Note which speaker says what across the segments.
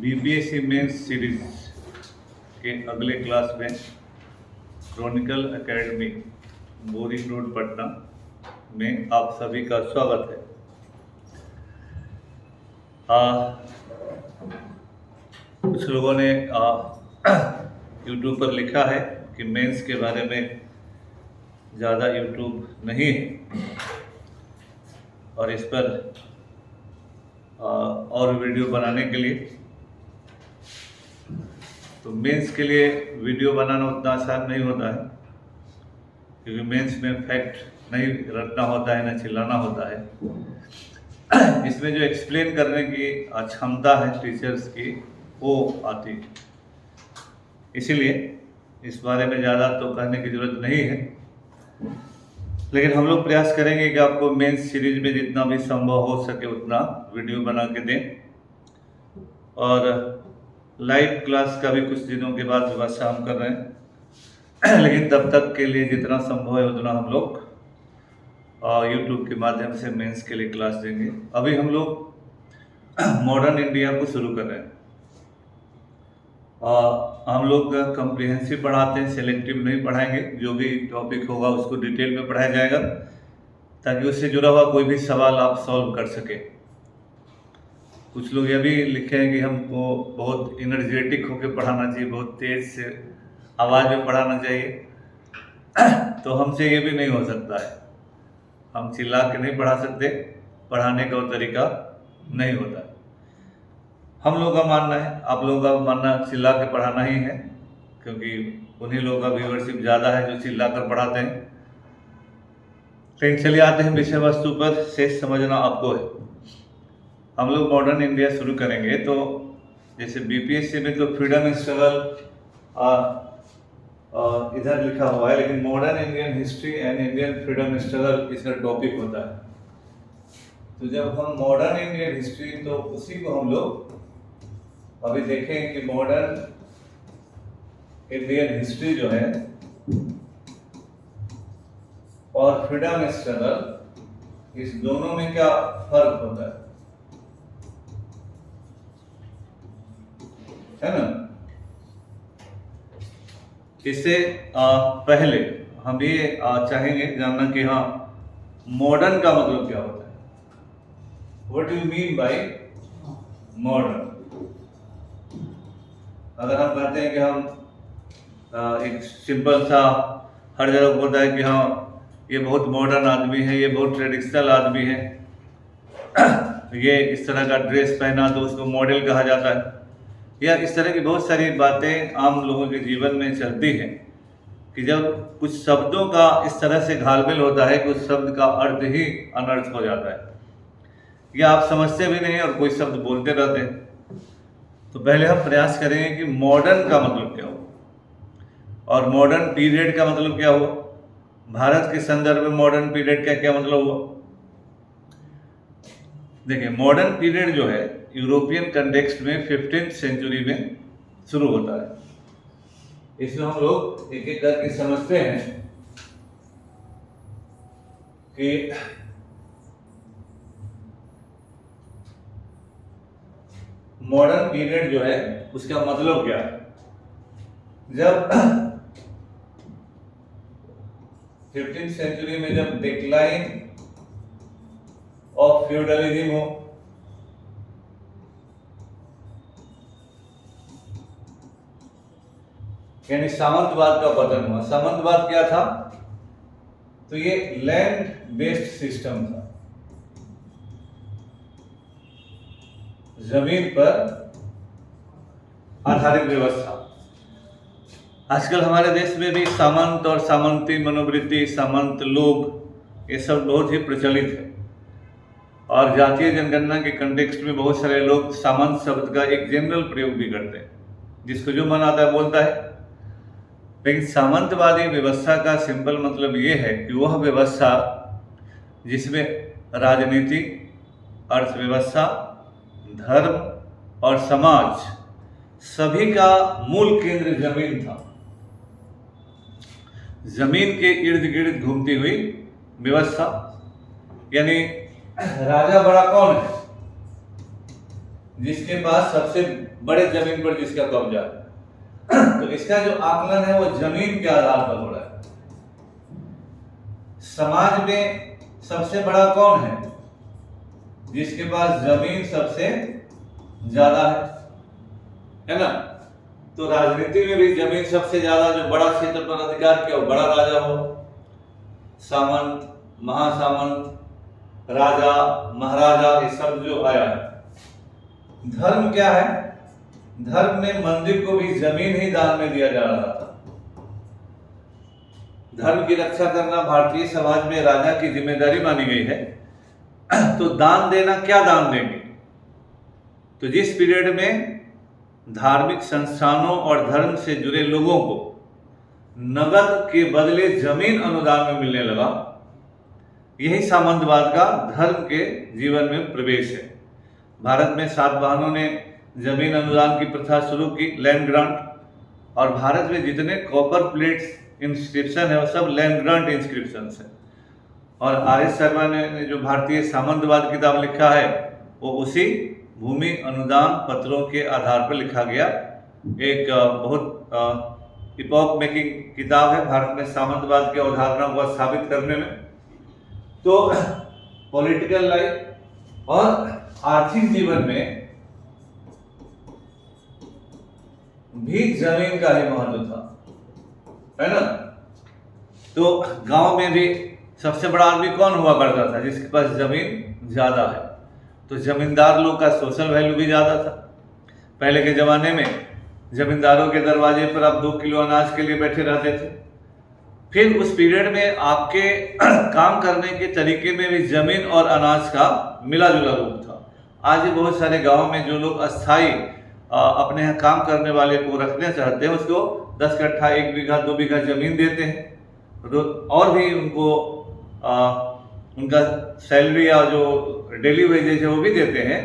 Speaker 1: BPSC mains series के अगले class में Chronicle academy boring road Patna में आप सभी का स्वागत है। कुछ लोगों ने यूट्यूब पर लिखा है कि मेंस के बारे में ज़्यादा यूट्यूब नहीं है और इस पर और वीडियो बनाने के लिए, तो मेंस के लिए वीडियो बनाना उतना आसान नहीं होता है, क्योंकि मेंस में फैक्ट नहीं रटना होता है, ना चिल्लाना होता है। इसमें जो एक्सप्लेन करने की क्षमता है टीचर्स की, वो आती है। इसीलिए इस बारे में ज़्यादा तो कहने की ज़रूरत नहीं है, लेकिन हम लोग प्रयास करेंगे कि आपको मेंस सीरीज में जितना भी संभव हो सके उतना वीडियो बना के दें। और लाइव क्लास का भी कुछ दिनों के बाद व्यवस्था हम कर रहे हैं, लेकिन तब तक के लिए जितना संभव है उतना हम लोग यूट्यूब के माध्यम से मेंस के लिए क्लास देंगे। अभी हम लोग मॉडर्न इंडिया को शुरू कर रहे हैं। हम लोग कम्प्रिहेंसिव पढ़ाते हैं, सेलेक्टिव नहीं पढ़ाएंगे। जो भी टॉपिक होगा उसको डिटेल में पढ़ाया जाएगा, ताकि उससे जुड़ा हुआ कोई भी सवाल आप सॉल्व कर सके। कुछ लोग ये भी लिखे हैं कि हमको बहुत एनर्जेटिक होकर पढ़ाना चाहिए, बहुत तेज से आवाज़ में पढ़ाना चाहिए। तो हमसे ये भी नहीं हो सकता है, हम चिल्ला के नहीं पढ़ा सकते, पढ़ाने का वो तरीका नहीं होता है। हम लोगों का मानना है, आप लोगों का मानना चिल्ला के पढ़ाना ही है, क्योंकि उन्हीं लोगों का व्यूअरशिप ज़्यादा है जो चिल्ला कर पढ़ाते हैं। लेकिन चलिए आते हैं विषय वस्तु पर। शेष समझना आपको है। हम लोग मॉडर्न इंडिया शुरू करेंगे, तो जैसे बीपीएससी में तो फ्रीडम स्ट्रगल इधर लिखा हुआ है, लेकिन modern Indian history and Indian freedom struggle इसका टॉपिक होता है। तो जब हम मॉडर्न इंडियन हिस्ट्री, तो उसी को हम लोग अभी देखें कि मॉडर्न इंडियन हिस्ट्री जो है और फ्रीडम स्ट्रगल, इस दोनों में क्या फर्क होता है ना। इससे पहले हम ये चाहेंगे जानना कि हाँ, मॉडर्न का मतलब क्या होता है। What do you mean by modern. अगर हम कहते हैं कि हम एक सिंपल सा, हर जगह होता है कि हाँ ये बहुत मॉडर्न आदमी है, ये बहुत ट्रेडिशनल आदमी है, ये इस तरह का ड्रेस पहना तो उसको मॉडल कहा जाता है, या इस तरह की बहुत सारी बातें आम लोगों के जीवन में चलती हैं कि जब कुछ शब्दों का इस तरह से घालमेल होता है, कुछ शब्द का अर्थ ही अनर्थ हो जाता है, या आप समझते भी नहीं और कोई शब्द बोलते रहते हैं। तो पहले हम प्रयास करेंगे कि मॉडर्न का मतलब क्या हुआ और मॉडर्न पीरियड का मतलब क्या हुआ, भारत के संदर्भ में मॉडर्न पीरियड का क्या मतलब हुआ। देखिए, मॉडर्न पीरियड जो है यूरोपियन कंटेक्स्ट में 15th सेंचुरी में शुरू होता है। इसमें हम लोग एक एक करके समझते हैं कि मॉडर्न पीरियड जो है उसका मतलब क्या है। जब 15th सेंचुरी में जब डिक्लाइन ऑफ फ्यूडलिज्म हो, यानी सामंतवाद का पतन हुआ। सामंतवाद क्या था, तो ये लैंड बेस्ड सिस्टम था, जमीन पर आधारित व्यवस्था। आजकल हमारे देश में भी सामंत और सामंती मनोवृत्ति, सामंत लोग, ये सब बहुत ही प्रचलित है। और जातीय जनगणना के कंटेक्स्ट में बहुत सारे लोग सामंत शब्द का एक जनरल प्रयोग भी करते हैं, जिसको जो मन आता है बोलता है। लेकिन सामंतवादी व्यवस्था का सिंपल मतलब ये है कि वह व्यवस्था जिसमें राजनीति, अर्थव्यवस्था, धर्म और समाज सभी का मूल केंद्र जमीन था। जमीन के इर्द गिर्द घूमती हुई व्यवस्था, यानी राजा बड़ा कौन है, जिसके पास सबसे बड़े जमीन पर जिसका कब्जा है। तो इसका जो आकलन है वो जमीन के आधार पर हो रहा है। समाज में सबसे बड़ा कौन है? जिसके पास जमीन सबसे ज्यादा है ना। तो राजनीति में भी जमीन सबसे ज्यादा, जो बड़ा क्षेत्र पर अधिकार किया, बड़ा राजा हो, सामंत, महासामंत, राजा, महाराजा, ये सब जो आया है। धर्म क्या है? धर्म में मंदिर को भी जमीन ही दान में दिया जा रहा था। धर्म की रक्षा करना भारतीय समाज में राजा की जिम्मेदारी मानी गई है। तो दान देना, क्या दान देंगे? तो जिस पीरियड में धार्मिक संस्थानों और धर्म से जुड़े लोगों को नगद के बदले जमीन अनुदान में मिलने लगा, यही सामंतवाद का धर्म के जीवन में प्रवेश है। भारत में सातवाहनों ने जमीन अनुदान की प्रथा शुरू की, लैंड ग्रांट, और भारत में जितने कॉपर प्लेट्स इंस्क्रिप्शन है वो सब लैंड ग्रांट इंस्क्रिप्शन है। और आर.एस. शर्मा ने जो भारतीय सामंतवाद किताब लिखा है वो उसी भूमि अनुदान पत्रों के आधार पर लिखा गया। एक बहुत इपॉक मेकिंग किताब है भारत में सामंतवाद की अवधारणा को स्थापित करने में। तो पॉलिटिकल लाइफ और आर्थिक जीवन में भी जमीन का ही महत्व था, है ना। तो गांव में भी सबसे बड़ा आदमी कौन हुआ करता था? जिसके पास जमीन ज्यादा है। तो जमींदार लोग का सोशल वैल्यू भी ज्यादा था। पहले के जमाने में जमींदारों के दरवाजे पर आप 2 किलो अनाज के लिए बैठे रहते थे। फिर उस पीरियड में आपके काम करने के तरीके में भी जमीन और अनाज का मिला जुला रूप था। आज भी बहुत सारे गांव में जो लोग अस्थाई अपने यहाँ काम करने वाले को रखना चाहते हैं, उसको 10 कट्ठा, 1 बीघा, 2 बीघा जमीन देते हैं, और भी उनको उनका सैलरी या जो डेली वेजेज है वो भी देते हैं।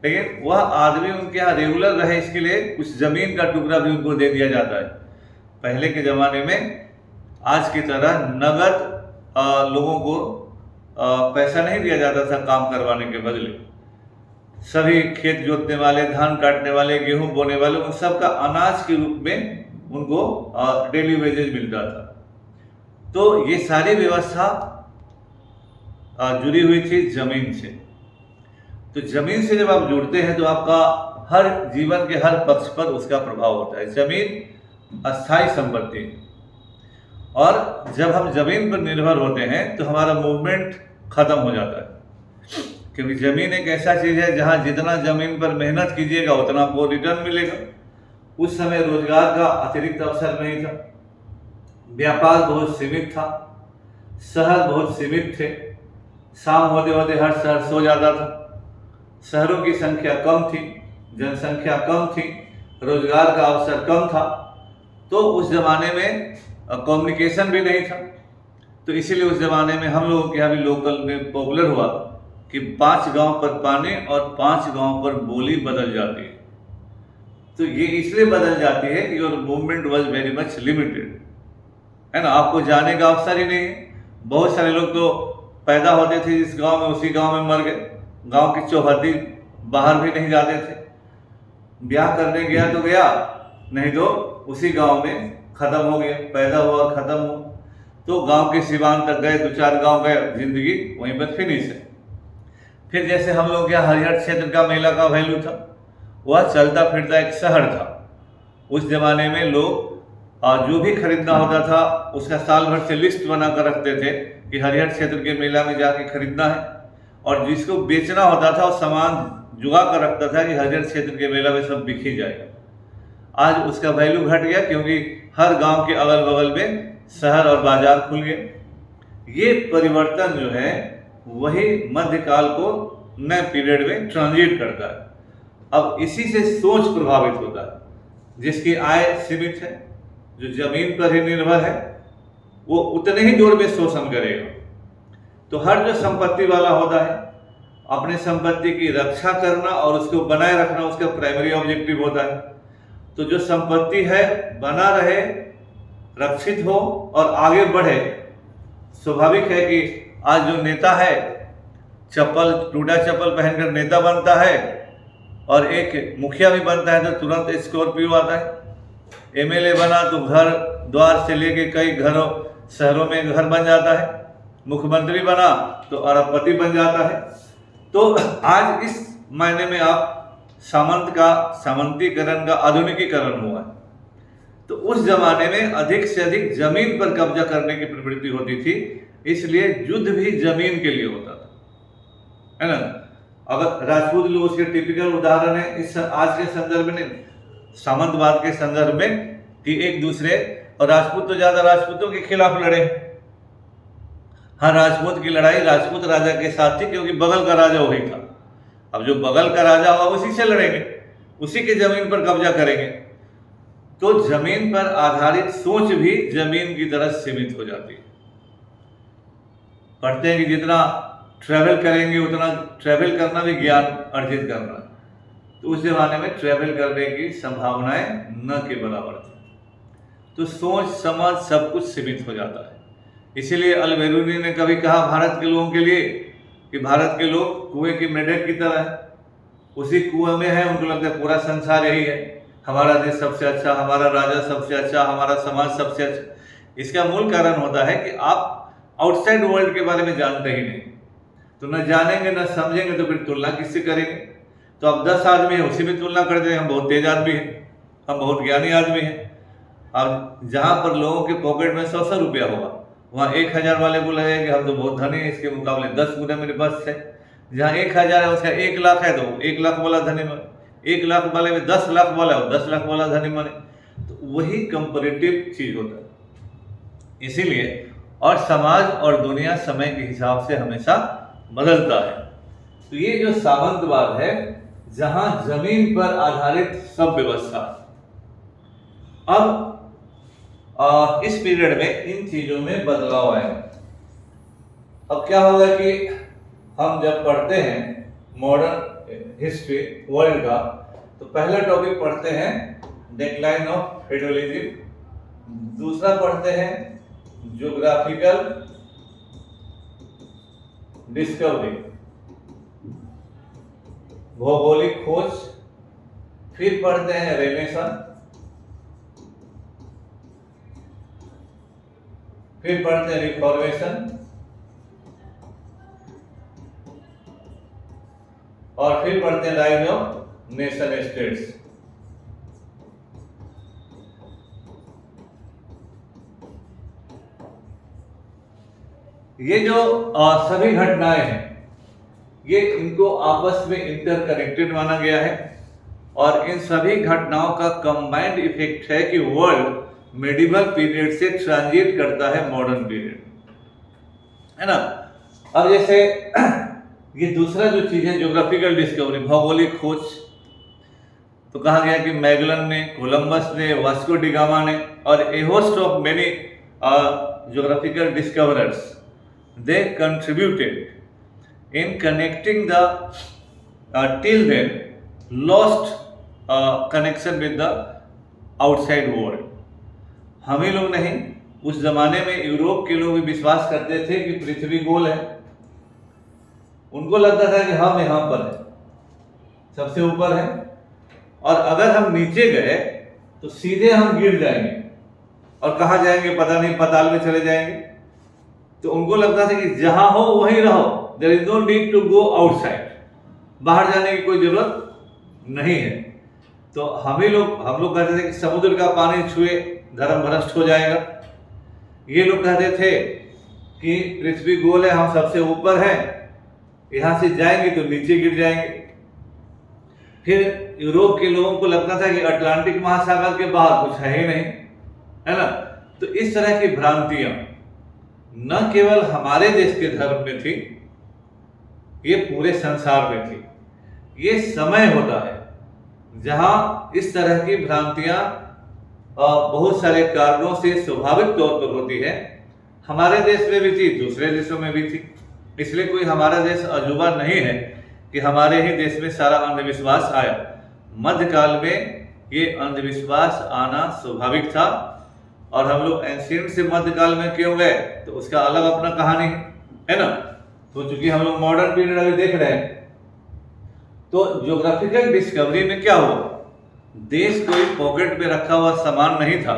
Speaker 1: लेकिन वह आदमी उनके यहाँ रेगुलर रहे, इसके लिए कुछ जमीन का टुकड़ा भी उनको दे दिया जाता है। पहले के ज़माने में आज की तरह नगद लोगों को पैसा नहीं दिया जाता था काम करवाने के बदले। सभी खेत जोतने वाले, धान काटने वाले, गेहूं बोने वाले, उन सब का अनाज के रूप में उनको डेली वेजेज मिलता था। तो ये सारी व्यवस्था जुड़ी हुई थी जमीन से। तो जमीन से जब आप जुड़ते हैं तो आपका हर जीवन के हर पक्ष पर उसका प्रभाव होता है। जमीन अस्थाई संपत्ति है, और जब हम जमीन पर निर्भर होते हैं तो हमारा मूवमेंट खत्म हो जाता है। क्योंकि जमीन एक ऐसा चीज है जहां जितना जमीन पर मेहनत कीजिएगा उतना आपको रिटर्न मिलेगा। उस समय रोजगार का अतिरिक्त अवसर नहीं था, व्यापार बहुत सीमित था, शहर बहुत सीमित थे, शाम होते होते हर शहर सो जाता था, शहरों की संख्या कम थी, जनसंख्या कम थी, रोजगार का अवसर कम था। तो उस जमाने में कम्युनिकेशन भी नहीं था। तो इसीलिए उस जमाने में हम लोगों के यहाँ भी लोकल में पॉपुलर हुआ कि 5 गांव पर पानी और 5 गांव पर बोली बदल जाती है। तो ये इसलिए बदल जाती है कि your movement was very much limited, है ना। आपको जाने का अवसर ही नहीं है। बहुत सारे लोग तो पैदा होते थे जिस गांव में, उसी गांव में मर गए। गांव की चौहद्दी बाहर भी नहीं जाते थे। ब्याह करने गया तो गया, नहीं तो उसी गांव में खत्म हो गया, पैदा हुआ खत्म हो। तो गांव के सिवान तक गए, 2-4 गांव गए, जिंदगी वहीं पर फिनिश है। फिर जैसे हम लोग यहाँ हरिहर क्षेत्र का मेला का वैल्यू था, वह चलता फिरता एक शहर था। उस जमाने में लोग जो भी खरीदना होता था उसका साल भर से लिस्ट बना कर रखते थे कि हरिहर क्षेत्र के मेला में जाके खरीदना है, और जिसको बेचना होता था वो सामान जुगा कर रखता था कि हरिहर क्षेत्र के मेला में सब बिक ही जाएगा। आज उसका वैल्यू घट गया क्योंकि हर गांव के अगल बगल में शहर और बाजार खुल गए। ये परिवर्तन जो है वही मध्यकाल को नए पीरियड में ट्रांजिट करता है। अब इसी से सोच प्रभावित होता है। जिसकी आय सीमित है, जो जमीन पर ही निर्भर है, वो उतने ही जोर में शोषण करेगा। तो हर जो संपत्ति वाला होता है अपने संपत्ति की रक्षा करना और उसको बनाए रखना उसका प्राइमरी ऑब्जेक्टिव होता है। तो जो संपत्ति है बना रहे, रक्षित हो और आगे बढ़े। स्वाभाविक है कि आज जो नेता है टूटा चप्पल पहनकर नेता बनता है, और एक मुखिया भी बनता है तो तुरंत स्कॉर्पियो आता है, एमएलए बना तो घर द्वार से लेके कई घरों शहरों में घर बन जाता है, मुख्यमंत्री बना तो अरबपति बन जाता है। तो आज इस मायने में आप सामंतीकरण का आधुनिकीकरण हुआ है। तो उस जमाने में अधिक से अधिक जमीन पर कब्जा करने की प्रवृत्ति होती थी, इसलिए युद्ध भी जमीन के लिए होता था, है ना। अगर राजपूत लोग उसके टिपिकल उदाहरण है इस आज के संदर्भ में, सामंतवाद के संदर्भ में, कि एक दूसरे, और राजपूत तो ज्यादा राजपूतों के खिलाफ लड़े। हाँ, राजपूत की लड़ाई राजपूत राजा के साथ थी क्योंकि बगल का राजा वही था। अब जो बगल का राजा हुआ उसी से लड़ेंगे, उसी के जमीन पर कब्जा करेंगे। तो जमीन पर आधारित सोच भी जमीन की तरह सीमित हो जाती है। पढ़ते हैं कि जितना ट्रैवल करेंगे उतना ट्रैवल करना भी ज्ञान अर्जित करना है। तो उस जमाने में ट्रैवल करने की संभावनाएं न के बराबर थी। तो सोच समझ सब कुछ सीमित हो जाता है। इसीलिए अल-बेरूनी ने कभी कहा भारत के लोगों के लिए कि भारत के लोग कुएं की मेंढक की तरह है, उसी कुएं में है, उनको लगता है पूरा संसार यही है, हमारा देश सबसे अच्छा, हमारा राजा सबसे अच्छा, हमारा समाज सबसे अच्छा। इसका मूल कारण होता है कि आप आउटसाइड वर्ल्ड के बारे में जानते ही नहीं, तो न जानेंगे न समझेंगे तो फिर तुलना किससे करेंगे। तो अब 10 आदमी है, उसी में तुलना करते हैं, हम बहुत तेज आदमी हैं, हम बहुत ज्ञानी आदमी हैं। अब जहाँ पर लोगों के पॉकेट में 100 रुपया होगा, वहाँ 1000 वाले को लगेगा कि हम तो बहुत धनी हैं, इसके मुकाबले 10 गुना मेरे पास है। जहाँ 1000 है उसका 1 लाख है तो 1 लाख वाला धनी बने, 1 लाख वाले में 10 लाख वाला है, 10 लाख वाला धनी बने। तो वही कंपैरेटिव चीज होता है। इसीलिए और समाज और दुनिया समय के हिसाब से हमेशा बदलता है। तो ये जो सामंतवाद है, जहां जमीन पर आधारित सब व्यवस्था, अब इस पीरियड में इन चीजों में बदलाव आएगा। अब क्या होगा कि हम जब पढ़ते हैं मॉडर्न हिस्ट्री वर्ल्ड का, तो पहला टॉपिक पढ़ते हैं डिक्लाइन ऑफ फेडरलिज्म, दूसरा पढ़ते हैं ज्योग्राफिकल डिस्कवरी, भौगोलिक खोज, फिर पढ़ते हैं रेनेसां, फिर पढ़ते हैं रिफॉर्मेशन, और फिर पढ़ते हैं राइज ऑफ नेशन स्टेट्स। ये जो सभी घटनाएं हैं, ये इनको आपस में इंटरकनेक्टेड माना गया है, और इन सभी घटनाओं का कंबाइंड इफेक्ट है कि वर्ल्ड मेडिवल पीरियड से ट्रांजिट करता है मॉडर्न पीरियड, है ना। अब जैसे ये दूसरा जो चीज है ज्योग्राफिकल डिस्कवरी, भौगोलिक खोज, तो कहा गया कि मैगलन ने, कोलंबस ने, वास्को डी गामा ने, और a host of many geographical discoverers, they contributed in connecting the till then lost connection with the outside world। हम ही लोग नहीं, उस जमाने में यूरोप के लोग भी विश्वास करते थे कि पृथ्वी गोल है। उनको लगता था कि हम यहाँ पर है, सबसे ऊपर है, और अगर हम नीचे गए तो सीधे हम गिर जाएंगे, और कहाँ जाएंगे पता नहीं, पाताल में चले जाएंगे। तो उनको लगता था कि जहां हो वहीं रहो, there is no need to go outside, बाहर जाने की कोई जरूरत नहीं है। तो हम लोग कहते थे कि समुद्र का पानी छुए धर्म भ्रष्ट हो जाएगा। ये लोग कहते थे कि पृथ्वी गोल है, हम सबसे ऊपर हैं, यहां से जाएंगे तो नीचे गिर जाएंगे। फिर यूरोप के लोगों को लगता था कि अटलांटिक महासागर के बाहर कुछ है ही नहीं, है ना। तो इस तरह की भ्रांतियां न केवल हमारे देश के धर्म में थी, ये पूरे संसार में थी। ये समय होता है जहां इस तरह की भ्रांतियां बहुत सारे कारणों से स्वाभाविक तौर पर होती है। हमारे देश में भी थी, दूसरे देशों में भी थी, इसलिए कोई हमारा देश अजूबा नहीं है कि हमारे ही देश में सारा अंधविश्वास आया। मध्यकाल में ये अंधविश्वास आना स्वाभाविक था, और हम लोग एंशिएंट से मध्यकाल में क्यों गए तो उसका अलग अपना कहानी है ना। तो चूंकि हम लोग मॉडर्न पीरियड अभी देख रहे हैं, तो ज्योग्राफिकल डिस्कवरी में क्या हुआ, देश कोई पॉकेट में रखा हुआ सामान नहीं था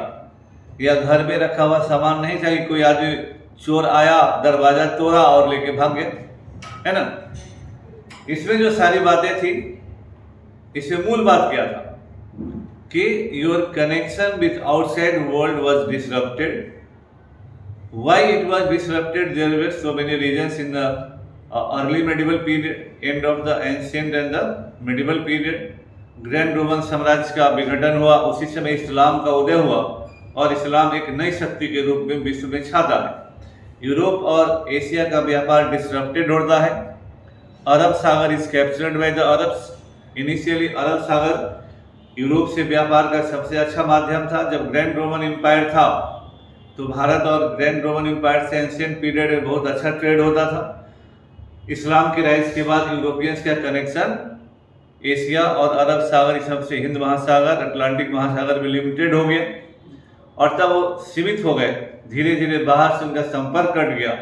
Speaker 1: या घर में रखा हुआ सामान नहीं था कि कोई आदमी चोर आया, दरवाजा तोड़ा और लेके भाग गया, है ना। इसमें जो सारी बातें थी, इसमें मूल बात क्या था कि your connection with outside world was disrupted. Why it was disrupted? There were so many reasons in the early medieval period, end of the ancient and the medieval period. Grand Roman साम्राज्य का विघटन हुआ, उसी समय इस्लाम का उदय हुआ और इस्लाम एक नई शक्ति के रूप में विश्व में छाता है. यूरोप और एशिया का व्यापार डिसरप्टेड होता है. Arab Sagar is captured by the Arabs. Initially Arab Sagar Europe से व्यापार का सबसे अच्छा माध्यम था. जब ग्रैंड रोमन एम्पायर था तो भारत और ग्रैंड रोमन एम्पायर से एंशिएंट पीरियड में बहुत अच्छा ट्रेड होता था. इस्लाम की राइज के बाद यूरोपियंस का कनेक्शन एशिया और अरब सागर, इस सबसे हिंद महासागर, अटलांटिक महासागर में लिमिटेड हो गया और तब वो सीमित हो गए. धीरे धीरे बाहर से उनका संपर्क कट गया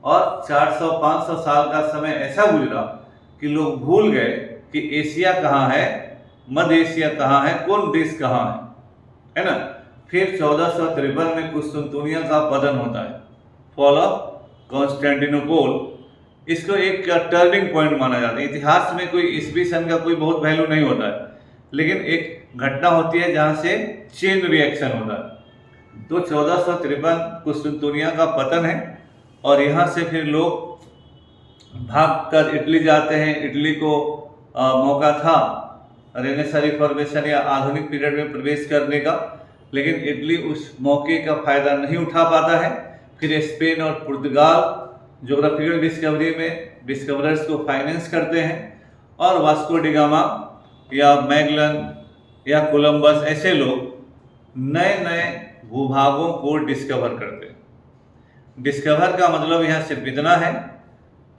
Speaker 1: और 400-500 साल का समय ऐसा गुजरा कि लोग भूल गए कि एशिया कहाँ है, मध्य एशिया कहाँ है, कौन देश कहाँ है ना. फिर 1453 में कुस्तुनतुनिया का पतन होता है, फॉल ऑफ कॉन्स्टेंटिनोपल. इसको एक टर्निंग पॉइंट माना जाता है. इतिहास में कोई ईस्वी सन का कोई बहुत वैल्यू नहीं होता है, लेकिन एक घटना होती है जहां से चेन रिएक्शन होता है. तो 1453 कुस्तुनतुनिया का पतन है और यहाँ से फिर लोग भागकर इटली जाते हैं. इटली को मौका था रेनेसां रिफॉर्मेशन या आधुनिक पीरियड में प्रवेश करने का, लेकिन इटली उस मौके का फायदा नहीं उठा पाता है. फिर स्पेन और पुर्तगाल ज्योग्राफिकल डिस्कवरी में डिस्कवरर्स को फाइनेंस करते हैं और वास्को डी गामा या मैगलन या कोलंबस ऐसे लोग नए नए भूभागों को डिस्कवर करते हैं. डिस्कवर का मतलब यहाँ सिर्फ इतना है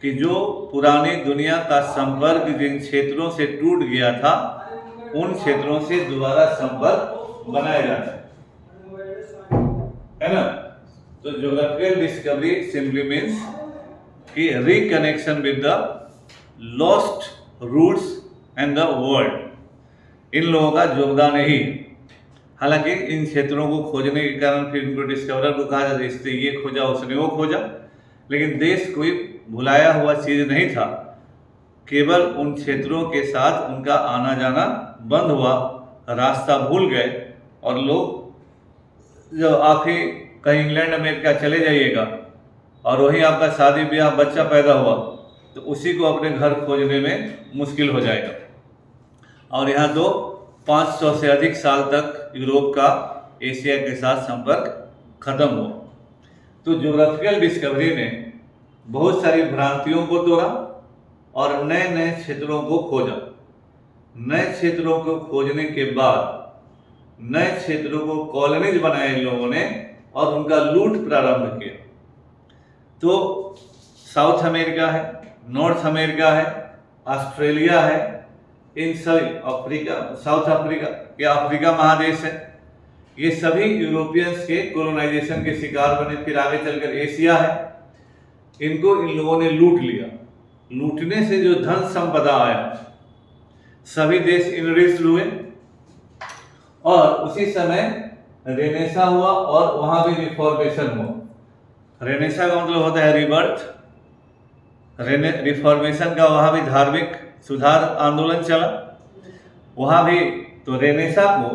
Speaker 1: कि जो पुरानी दुनिया का संपर्क जिन क्षेत्रों से टूट गया था उन क्षेत्रों से दोबारा संपर्क बनाया जाता है ना. तो ज्योग्राफिकल डिस्कवरी सिंपली मीन्स कि reconnection with the lost routes and the world. इन लोगों का योगदान ही, हालांकि इन क्षेत्रों को खोजने के कारण फिर इनको डिस्कवरर को कहा जाता है, इसने ये खोजा उसने वो खोजा, लेकिन देश कोई भुलाया हुआ चीज नहीं था. केवल उन क्षेत्रों के साथ उनका आना जाना बंद हुआ, रास्ता भूल गए और लोग जब आप ही कहीं इंग्लैंड अमेरिका चले जाइएगा और वहीं आपका शादी ब्याह बच्चा पैदा हुआ तो उसी को अपने घर खोजने में मुश्किल हो जाएगा. और यहाँ तो 500 से अधिक साल तक यूरोप का एशिया के साथ संपर्क खत्म हुआ. तो ज्योग्राफिकल डिस्कवरी ने बहुत सारी भ्रांतियों को तोड़ा और नए नए क्षेत्रों को खोजा. नए क्षेत्रों को खोजने के बाद नए क्षेत्रों को कॉलोनीज बनाए इन लोगों ने और उनका लूट प्रारंभ किया. तो साउथ अमेरिका है, नॉर्थ अमेरिका है, ऑस्ट्रेलिया है, इन सभी अफ्रीका, साउथ अफ्रीका या अफ्रीका महादेश है, ये सभी यूरोपियंस के कोलोनाइजेशन के शिकार बने. फिर आगे चलकर एशिया है, इनको इन लोगों ने लूट लिया. लूटने से जो धन संपदा आया सभी देश इनरिच्ड हुए और उसी समय रेनेसां हुआ और वहां भी रिफॉर्मेशन हुआ. रेनेसां का मतलब होता है रिबर्थ. रिफॉर्मेशन का वहां भी धार्मिक सुधार आंदोलन चला. वहां भी तो रेनेसां को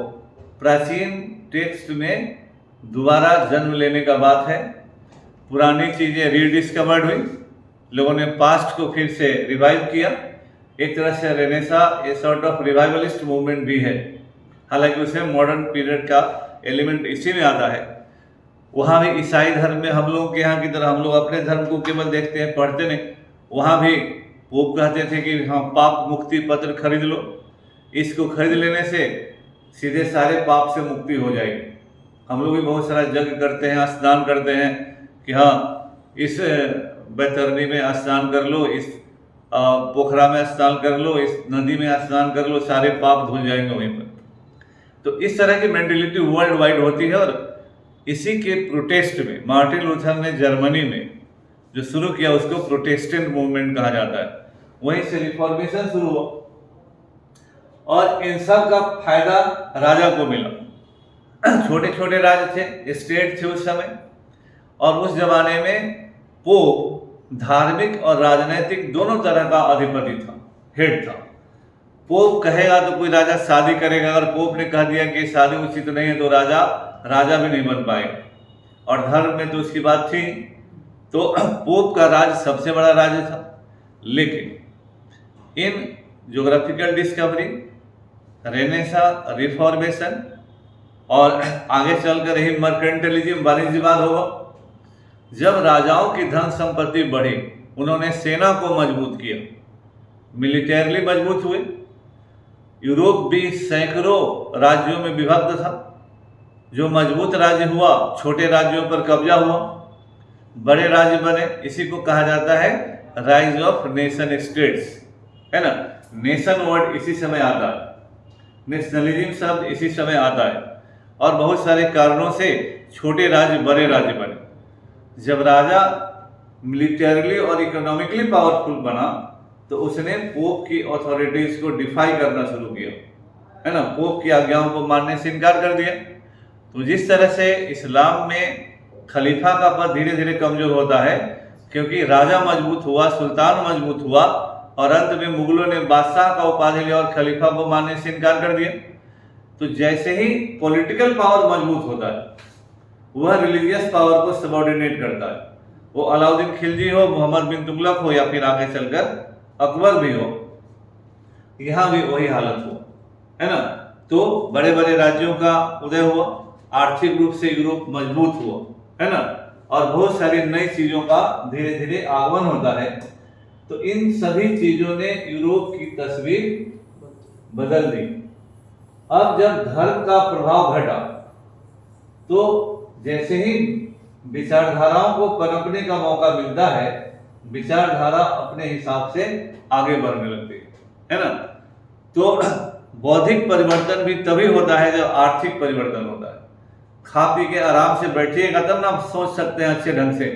Speaker 1: प्राचीन टेक्स्ट में दोबारा जन्म लेने का बात है. पुरानी चीजें रीडिस्कवर्ड हुई, लोगों ने पास्ट को फिर से रिवाइव किया. एक तरह से renaissance a sort of revivalist movement भी है, हालांकि उसमें मॉडर्न पीरियड का एलिमेंट इसी में आता है. वहाँ भी ईसाई धर्म में हम लोग के यहाँ की तरह हम लोग अपने धर्म को केवल देखते हैं, पढ़ते नहीं. वहाँ भी पोप कहते थे कि हाँ पाप मुक्ति पत्र खरीद लो, इसको खरीद लेने से सीधे सारे पाप से मुक्ति हो जाएगी. हम लोग भी बहुत सारा यज्ञ करते हैं, स्नान करते हैं कि हाँ इस बैतरनी में स्नान कर लो, इस पोखरा में स्नान कर लो, इस नदी में स्नान कर लो, सारे पाप धुल जाएंगे वहीं पर. तो इस तरह की मेंटेलिटी वर्ल्ड वाइड होती है और इसी के प्रोटेस्ट में मार्टिन लूथर ने जर्मनी में जो शुरू किया उसको प्रोटेस्टेंट मूवमेंट कहा जाता है. वहीं से रिफॉर्मेशन शुरू हुआ. और इन सब का फायदा राजा को मिला। छोटे छोटे राज्य थे, स्टेट थे उस समय, और उस जमाने में पोप धार्मिक और राजनीतिक दोनों तरह का अधिपति था, हेड था। पोप कहेगा तो कोई राजा शादी करेगा, अगर पोप ने कह दिया कि शादी उचित नहीं है तो राजा भी नहीं बन पाएगा, और धर्म में तो उसकी बात थी। तो पोप का राज्य सबसे बड़ा राज्य था। लेकिन इन ज्योग्राफिकल डिस्कवरी, रेनेसा, रिफॉर्मेशन और आगे चलकर ही मर्केंटलिज्म, वाणिज्यवाद होगा। जब राजाओं की धन संपत्ति बढ़ी, उन्होंने सेना को मजबूत किया, मिलिटरली मजबूत हुए। यूरोप भी सैकड़ों राज्यों में विभक्त था। जो मजबूत राज्य हुआ, छोटे राज्यों पर कब्जा हुआ, बड़े राज्य बने। इसी को कहा जाता है राइज ऑफ नेशन स्टेट्स, है ना। नेशन वर्ड इसी समय आता है, नेशनलिज्म शब्द इसी समय आता है, और बहुत सारे कारणों से छोटे राज्य बड़े राज्य बने। जब राजा मिलिटरली और इकोनॉमिकली पावरफुल बना तो उसने पोप की अथॉरिटीज को डिफाई करना शुरू किया, है ना। पोप की आज्ञाओं को मानने से इनकार कर दिया। तो जिस तरह से इस्लाम में खलीफा का पद धीरे धीरे कमजोर होता है, क्योंकि राजा मजबूत हुआ, सुल्तान मजबूत हुआ, और अंत में मुगलों ने बादशाह का उपाधि लिया और खलीफा को मानने से इनकार कर दिया। तो जैसे ही पॉलिटिकल पावर मजबूत होता है, वह रिलीजियस पावर को सबऑर्डिनेट करता है। वो अलाउद्दीन खिलजी हो, मोहम्मद बिन तुगलक हो, या फिर आगे चलकर अकबर भी हो, यहां भी वही हालत हो, है ना। तो बड़े बड़े राज्यों का उदय हुआ, आर्थिक रूप से यूरोप मजबूत हुआ, है ना, और बहुत सारी नई चीजों का धीरे धीरे आगमन होता है। तो इन सभी चीजों ने यूरोप की तस्वीर बदल दी। अब जब धर्म का प्रभाव घटा, तो जैसे ही विचारधाराओं को पनपने का मौका मिलता है, विचारधारा अपने हिसाब से आगे बढ़ने लगती है ना। तो बौद्धिक परिवर्तन भी तभी होता है जब आर्थिक परिवर्तन होता है। खा पी के आराम से बैठिएगा तब ना आप सोच सकते हैं अच्छे ढंग से।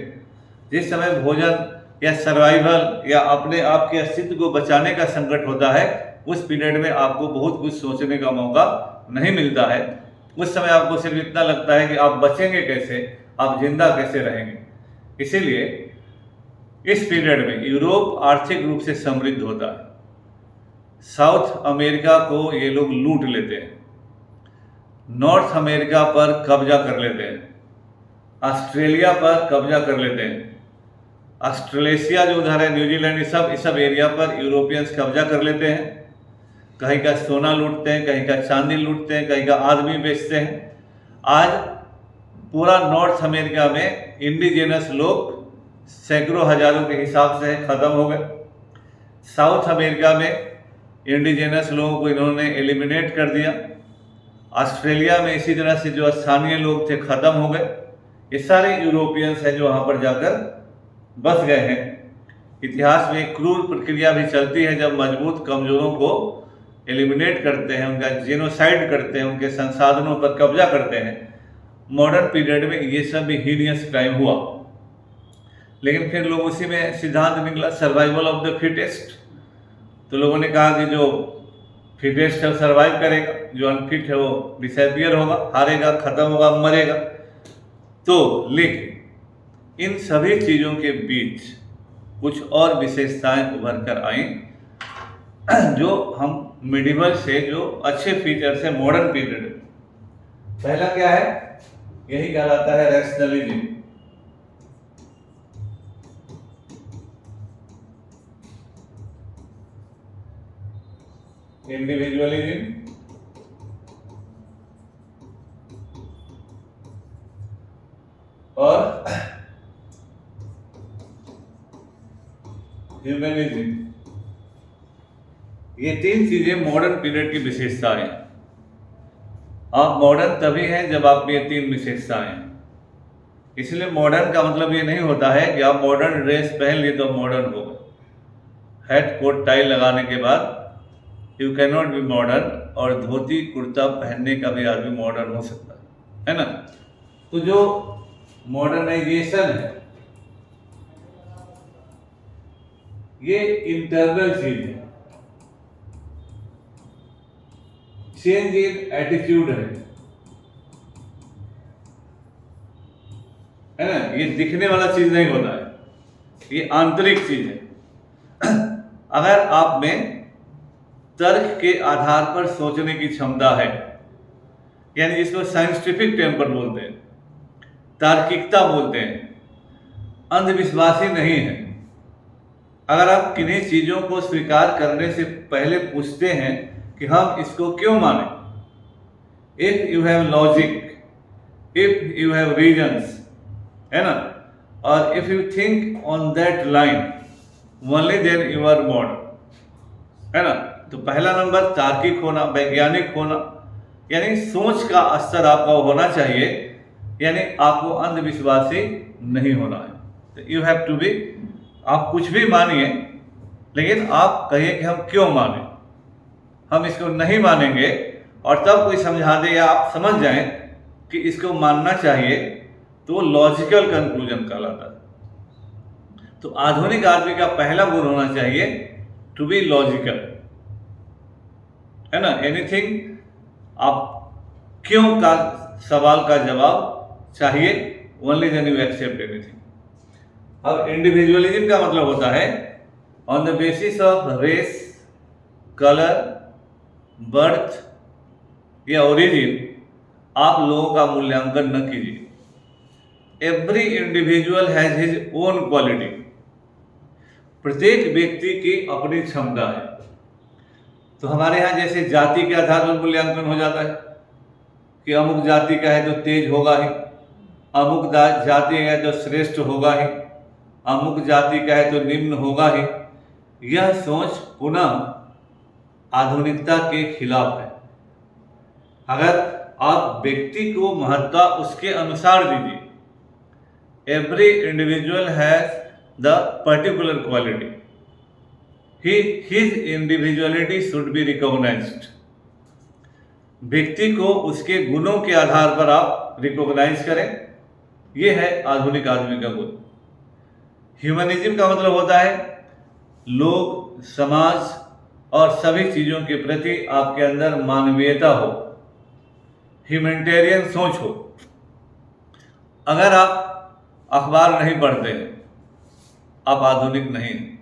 Speaker 1: जिस समय भोजन या सर्वाइवल या अपने आप के अस्तित्व को बचाने का संकट होता है, उस पीरियड में आपको बहुत कुछ सोचने का मौका नहीं मिलता है। उस समय आपको सिर्फ इतना लगता है कि आप बचेंगे कैसे, आप जिंदा कैसे रहेंगे। इसीलिए इस पीरियड में यूरोप आर्थिक रूप से समृद्ध होता है। साउथ अमेरिका को ये लोग लूट लेते हैं, नॉर्थ अमेरिका पर कब्जा कर लेते हैं, ऑस्ट्रेलिया पर कब्जा कर लेते हैं, ऑस्ट्रेलेशिया जो उधर है, न्यूजीलैंड, इस सब एरिया पर यूरोपियंस कब्जा कर लेते हैं। कहीं का सोना लूटते हैं, कहीं का चांदी लूटते हैं, कहीं का आदमी बेचते हैं। आज पूरा नॉर्थ अमेरिका में इंडिजिनस लोग सैकड़ों हजारों के हिसाब से खत्म हो गए। साउथ अमेरिका में इंडिजिनस लोगों को इन्होंने एलिमिनेट कर दिया। ऑस्ट्रेलिया में इसी तरह से जो स्थानीय लोग थे खत्म हो गए। ये सारे यूरोपियंस हैं जो वहाँ पर जाकर बस गए हैं। इतिहास में एक क्रूर प्रक्रिया भी चलती है, जब मजबूत कमजोरों को एलिमिनेट करते हैं, उनका जेनोसाइड करते हैं, उनके संसाधनों पर कब्जा करते हैं। मॉडर्न पीरियड में ये सब भी हीनियस क्राइम हुआ, लेकिन फिर लोग उसी में सिद्धांत निकला सर्वाइवल ऑफ द फिटेस्ट। तो लोगों ने कहा कि जो फिटेस्ट है वो सर्वाइव करेगा, जो अनफिट है वो डिसअपियर होगा, हारेगा, खत्म होगा, मरेगा। तो लेकिन इन सभी चीजों के बीच कुछ और विशेषताएं उभर कर आई, जो हम मिडिवल से जो अच्छे फीचर्स है मॉडर्न पीरियड। पहला क्या है, यही कहलाता है रैशनलिज्म। इंडिविजुअलिज्म, और ह्यूमनिज्म। ये तीन चीजें मॉडर्न पीरियड की विशेषताएं हैं। आप मॉडर्न तभी हैं जब आप में ये तीन विशेषताएं हैं। इसलिए मॉडर्न का मतलब ये नहीं होता है कि आप मॉडर्न ड्रेस पहन लिए तो मॉडर्न हो गए। हैट कोट टाई लगाने के बाद you can not be modern, और धोती कुर्ता पहनने का भी आदमी मॉडर्न हो सकता है ना। तो जो मॉडर्नाइजेशन है ये इंटरनल चीज है, चेंज इन एटीट्यूड है ना। ये दिखने वाला चीज नहीं होता है, ये आंतरिक चीज है। अगर आप में तर्क के आधार पर सोचने की क्षमता है, यानी जिसको साइंटिफिक टेम्पर बोलते हैं, तार्किकता बोलते हैं, अंधविश्वासी नहीं है, अगर आप किन्हीं चीजों को स्वीकार करने से पहले पूछते हैं कि हम इसको क्यों माने, if you have logic, if you have reasons, है ना, और if you think on that line only then you are modern, है ना। तो पहला नंबर तार्किक होना, वैज्ञानिक होना, यानी सोच का स्तर आपका होना चाहिए, यानी आपको अंधविश्वासी नहीं होना है। तो यू हैव टू बी, आप कुछ भी मानिए लेकिन आप कहिए कि हम क्यों माने, हम इसको नहीं मानेंगे, और तब कोई समझा दे या आप समझ जाएं कि इसको मानना चाहिए, तो लॉजिकल कंक्लूजन कहलाता है। तो आधुनिक आदमी का पहला गुण होना चाहिए टू बी लॉजिकल, है ना। एनीथिंग, आप क्यों का सवाल का जवाब चाहिए, only then you accept anything. अब इंडिविजुअलिज्म का मतलब होता है on the basis of race, colour, birth या ओरिजिन आप लोगों का मूल्यांकन न कीजिए। Every individual has his own quality, प्रत्येक व्यक्ति की अपनी क्षमता है। तो हमारे यहाँ जैसे जाति के आधार पर मूल्यांकन हो जाता है कि अमुक जाति का है तो तेज होगा ही, अमुक जाति है तो श्रेष्ठ होगा ही, अमुक जाति का है तो निम्न होगा ही। यह सोच पुनः आधुनिकता के खिलाफ है। अगर आप व्यक्ति को महत्व उसके अनुसार दीजिए, every individual has the particular quality, his individuality should be recognised. व्यक्ति को उसके गुणों के आधार पर आप रिकॉग्नाइज करें, यह है आधुनिक आदमी का गुण। ह्यूमनिज्म का मतलब होता है लोग, समाज और सभी चीजों के प्रति आपके अंदर मानवीयता हो, ह्यूमैनिटेरियन सोच हो। अगर आप अखबार नहीं पढ़ते हैं, आप आधुनिक नहीं हैं।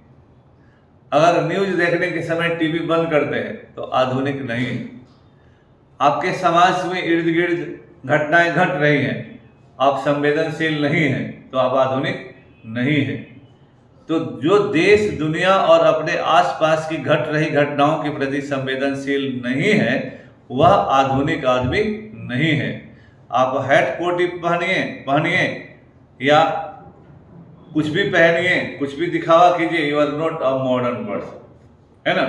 Speaker 1: अगर न्यूज देखने के समय टीवी बंद करते हैं तो आधुनिक नहीं है। आपके समाज में इर्द गिर्द घटनाएं घट रही हैं, आप संवेदनशील नहीं हैं, तो आप आधुनिक नहीं हैं। तो जो देश, दुनिया और अपने आसपास की घट रही घटनाओं के प्रति संवेदनशील नहीं है, वह आधुनिक आदमी नहीं है। आप हैट कोटी पहनिए या कुछ भी पहनिए, कुछ भी दिखावा कीजिए, you are not a modern person, है ना।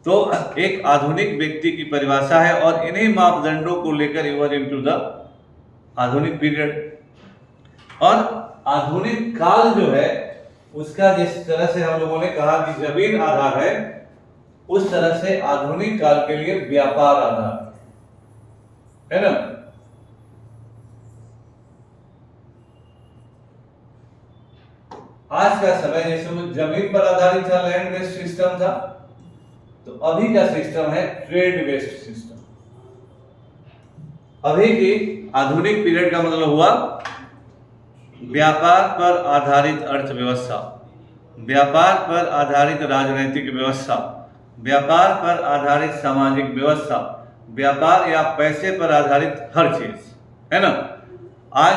Speaker 1: तो एक आधुनिक व्यक्ति की परिभाषा है, और इन्हीं मापदंडों को लेकर यू आर इनटू द आधुनिक पीरियड। और आधुनिक काल जो है उसका जिस तरह से हम लोगों ने कहा कि जमीन आधार है, उस तरह से आधुनिक काल के लिए व्यापार आधार है ना। आज का समय जैसे जमीन पर आधारित था, लैंड बेस्ड सिस्टम था, तो अभी का सिस्टम है ट्रेड बेस्ड सिस्टम। अभी की आधुनिक पीरियड का मतलब हुआ व्यापार पर आधारित अर्थव्यवस्था, व्यापार पर आधारित राजनीतिक व्यवस्था, व्यापार पर आधारित सामाजिक व्यवस्था, व्यापार या पैसे पर आधारित हर चीज, है ना। आज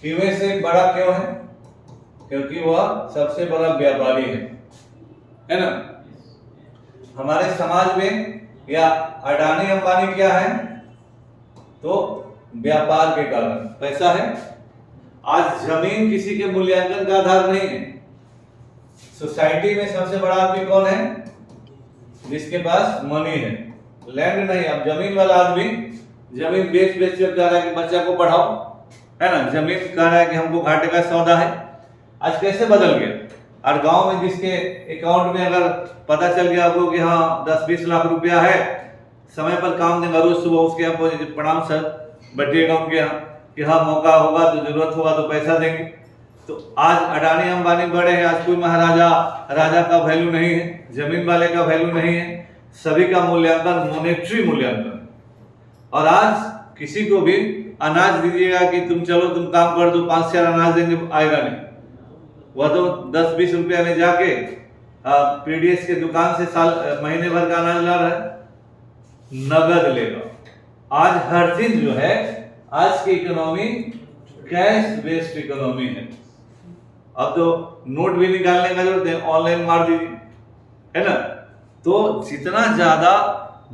Speaker 1: इनमें से बड़ा क्यों है? क्योंकि वह सबसे बड़ा व्यापारी है ना। हमारे समाज में या अडानी अंबानी क्या है? तो व्यापार के कारण पैसा है। आज जमीन किसी के मूल्यांकन का आधार नहीं है। सोसाइटी में सबसे बड़ा आदमी कौन है? जिसके पास मनी है, लैंड नहीं। अब जमीन वाला आदमी जमीन बेच बेच कर कह रहा है कि बच्चा को पढ़ाओ, है ना। जमीन कह रहा है कि हमको घाटे का सौदा है। आज कैसे बदल गया? और गांव में जिसके अकाउंट में अगर पता चल गया आपको कि हाँ 10-20 लाख रुपया है, समय पर काम देंगे, रोज सुबह उसके यहाँ प्रणाम सर, बैठिएगा उनके यहाँ कि हाँ मौका होगा तो जरूरत होगा तो पैसा देंगे। तो आज अडानी अंबानी बड़े हैं, आज कोई महाराजा राजा का वैल्यू नहीं है, जमीन वाले का वैल्यू नहीं है। सभी का मूल्यांकन मॉनेटरी मूल्यांकन। और आज किसी को भी अनाज दीजिएगा कि तुम चलो तुम काम कर दो 5 4 अनाज देंगे, आएगा नहीं। वह तो 10-20 रुपया में जाके पीडीएस के दुकान से महीने भर का अनाज ला रहा है, नगद लेगा। आज हर चीज जो है, आज की इकोनॉमी कैश बेस्ड इकोनॉमी है। अब तो नोट भी निकालने का जरूरत है, ऑनलाइन मार दीजिए, है ना। तो जितना ज्यादा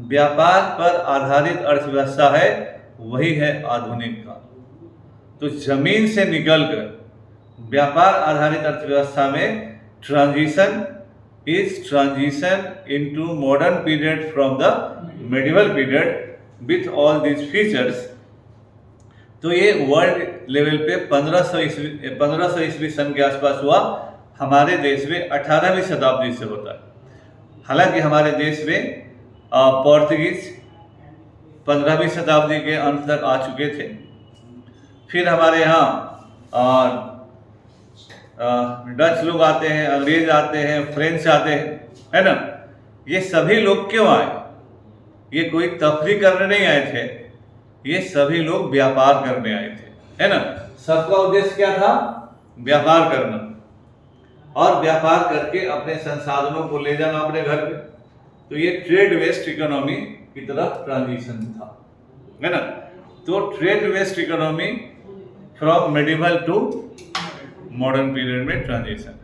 Speaker 1: व्यापार पर आधारित अर्थव्यवस्था है वही है आधुनिक काल। तो जमीन से निकलकर व्यापार आधारित अर्थव्यवस्था में transition into modern period from the medieval period with all these features. तो ये वर्ल्ड लेवल पे 1500 ईस्वी सन के आसपास हुआ। हमारे देश में 18वीं शताब्दी से होता है। हालांकि हमारे देश में पोर्तुगीज 15वीं शताब्दी के अंत तक आ चुके थे। फिर हमारे यहाँ डच लोग आते हैं, अंग्रेज आते हैं, फ्रेंच आते हैं, है ना। ये सभी लोग क्यों आए? ये कोई तफरीह करने नहीं आए थे, ये सभी लोग व्यापार करने आए थे, है ना। सबका उद्देश्य क्या था? व्यापार करना, और व्यापार करके अपने संसाधनों को ले जाना अपने घर पे। तो ये ट्रेड वेस्ट इकोनॉमी की तरफ ट्रांजिशन था, है ना। तो trade west economy from medieval to modern period में ट्रांजिशन।